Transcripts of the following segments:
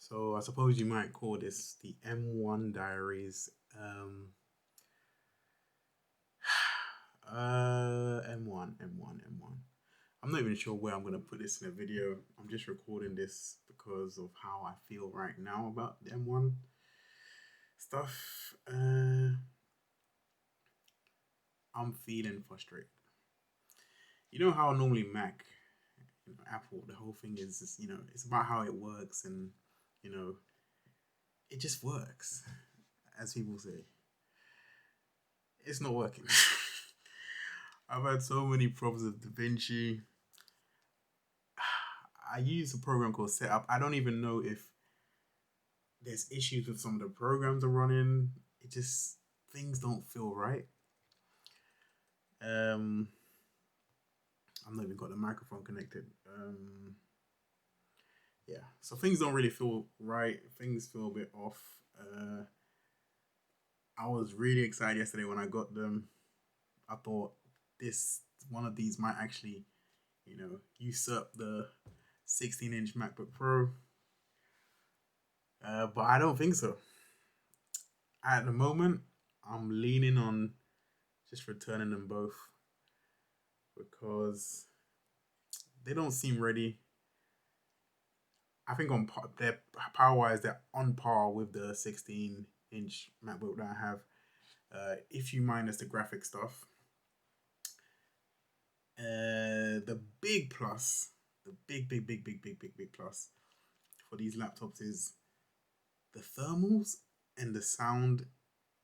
So I suppose you might call this the M1 Diaries. M1, M1, M1. I'm not even sure where I'm gonna put this in a video. I'm just recording this because of how I feel right now about the M1 stuff. I'm feeling frustrated. You know how normally Mac, Apple, the whole thing is just, it's about how it works and you know, it just works, as people say. It's not working. I've had so many problems with DaVinci. I use a program called Setup. I don't even know if there's issues with some of the programs are running. It just things don't feel right. Um, I've not even got the microphone connected. Yeah, so things don't really feel right. Things feel a bit off. I was really excited yesterday when I got them. I thought this one of these might actually, usurp the 16-inch MacBook Pro. But I don't think so. At the moment, I'm leaning on just returning them both because they don't seem ready. I think their power wise, they're on par with the 16-inch MacBook that I have. If you minus the graphic stuff, the big plus, the big plus for these laptops is the thermals and the sound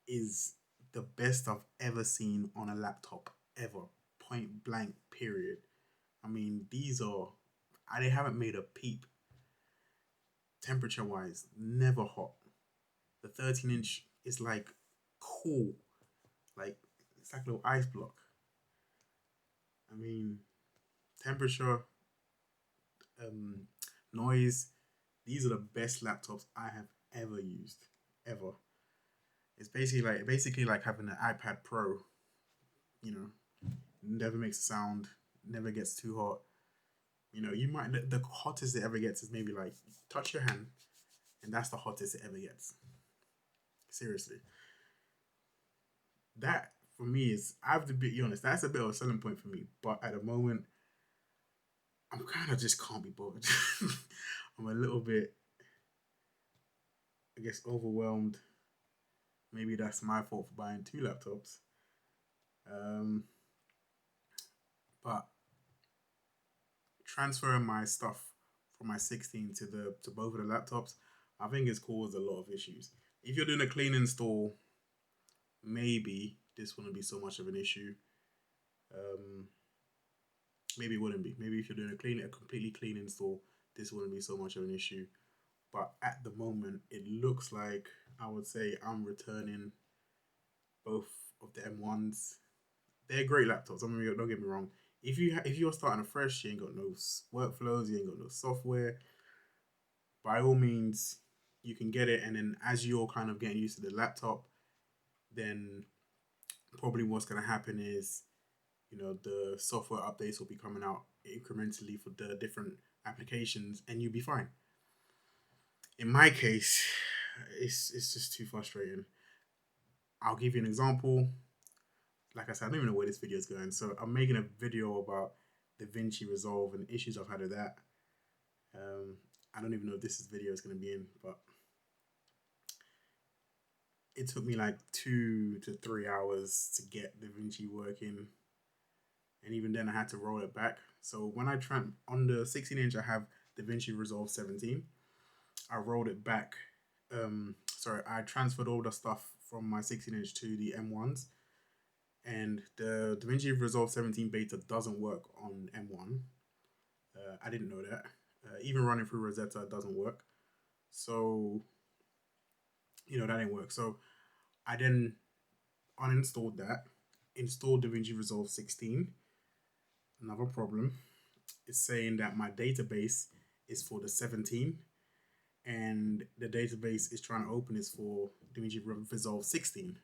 is the best I've ever seen on a laptop ever. Point blank, period. I mean, they haven't made a peep temperature wise, never hot. The 13-inch is like cool, like it's like a little ice block. I mean, temperature, um, noise, these are the best laptops I have ever used, ever. It's basically like having an iPad Pro. You know, never makes a sound, never gets too hot. You might the hottest it ever gets is maybe like touch your hand, and that's the hottest it ever gets. Seriously, that for me is I have to be honest. That's a bit of a selling point for me. But at the moment, I'm kind of just can't be bothered. I'm a little bit, I guess, overwhelmed. Maybe that's my fault for buying two laptops. Um, but transferring my stuff from my 16 to both of the laptops, I think it's caused a lot of issues. If you're doing a clean install, maybe this wouldn't be so much of an issue. Um, maybe it wouldn't be. Maybe if you're doing a completely clean install, this wouldn't be so much of an issue. But at the moment, it looks like I would say I'm returning both of the M1s. They're great laptops. I mean, don't get me wrong. If you're starting afresh, you ain't got no workflows, you ain't got no software. By all means, you can get it, and then as you're kind of getting used to the laptop, then probably what's going to happen is, the software updates will be coming out incrementally for the different applications, and you'll be fine. In my case, it's just too frustrating. I'll give you an example. Like I said, I don't even know where this video is going. So I'm making a video about DaVinci Resolve and issues I've had with that. I don't even know if this video is going to be in, but it took me like 2 to 3 hours to get DaVinci working. And even then I had to roll it back. So when on the 16-inch, I have DaVinci Resolve 17. I rolled it back. I transferred all the stuff from my 16-inch to the M1s. And the DaVinci Resolve 17 beta doesn't work on M1. I didn't know that. Even running through Rosetta doesn't work. So, that didn't work. So I then uninstalled that, installed DaVinci Resolve 16. Another problem. It's saying that my database is for the 17 and the database is trying to open is for DaVinci Resolve 16.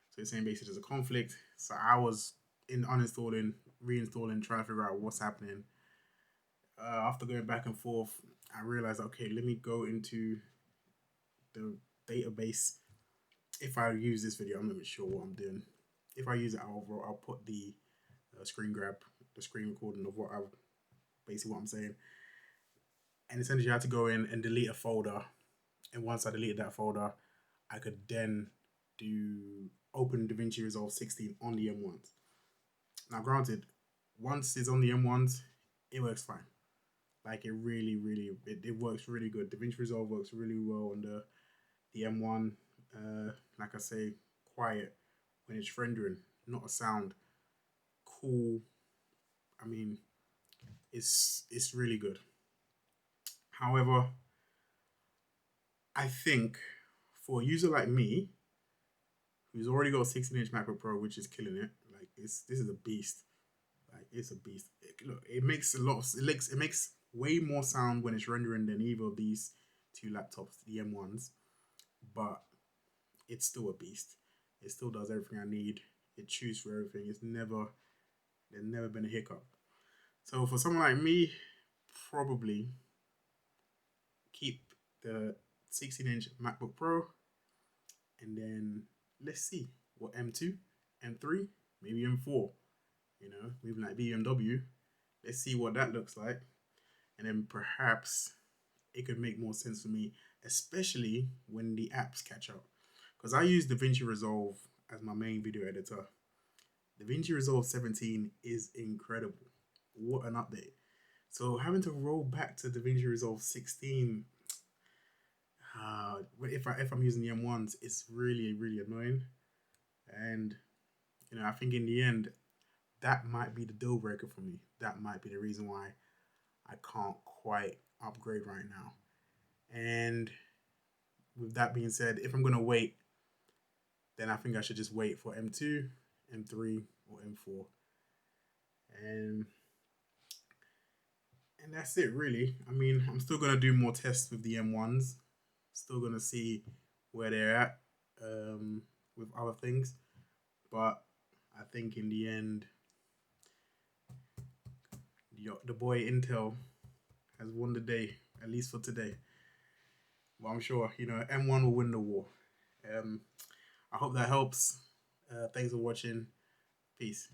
So it's saying basically there's a conflict. So I was uninstalling, reinstalling, trying to figure out what's happening. After going back and forth, I realized, okay, let me go into the database. If I use this video, I'm not even sure what I'm doing. If I use it, I'll put the screen grab, the screen recording of basically what I'm saying. And essentially, I had to go in and delete a folder. And once I deleted that folder, I could then open DaVinci Resolve 16 on the M1s. Now, granted, once it's on the M1s, it works fine. Like it really, really, it works really good. DaVinci Resolve works really well on the M1. Like I say, quiet when it's rendering, not a sound. Cool. I mean, it's really good. However, I think for a user like me, who's already got a 16-inch MacBook Pro, which is killing it, like this is a beast. Like it's a beast. Look, it makes it makes way more sound when it's rendering than either of these two laptops, the M1s, but it's still a beast. It still does everything I need. It chews for everything. There's never been a hiccup. So for someone like me, probably keep the 16-inch MacBook Pro, and then let's see what M2, M3, maybe M4, maybe like BMW. Let's see what that looks like, and then perhaps it could make more sense for me, especially when the apps catch up. Because I use DaVinci Resolve as my main video editor. DaVinci Resolve 17 is incredible. What an update. So having to roll back to DaVinci Resolve 16, if I'm using the M1s, it's really, really annoying. And, I think in the end, that might be the deal breaker for me. That might be the reason why I can't quite upgrade right now. And with that being said, if I'm going to wait, then I think I should just wait for M2, M3, or M4. And that's it, really. I mean, I'm still going to do more tests with the M1s. Still going to see where they're at with other things. But I think in the end, the boy Intel has won the day, at least for today. But I'm sure, M1 will win the war. I hope that helps. Thanks for watching. Peace.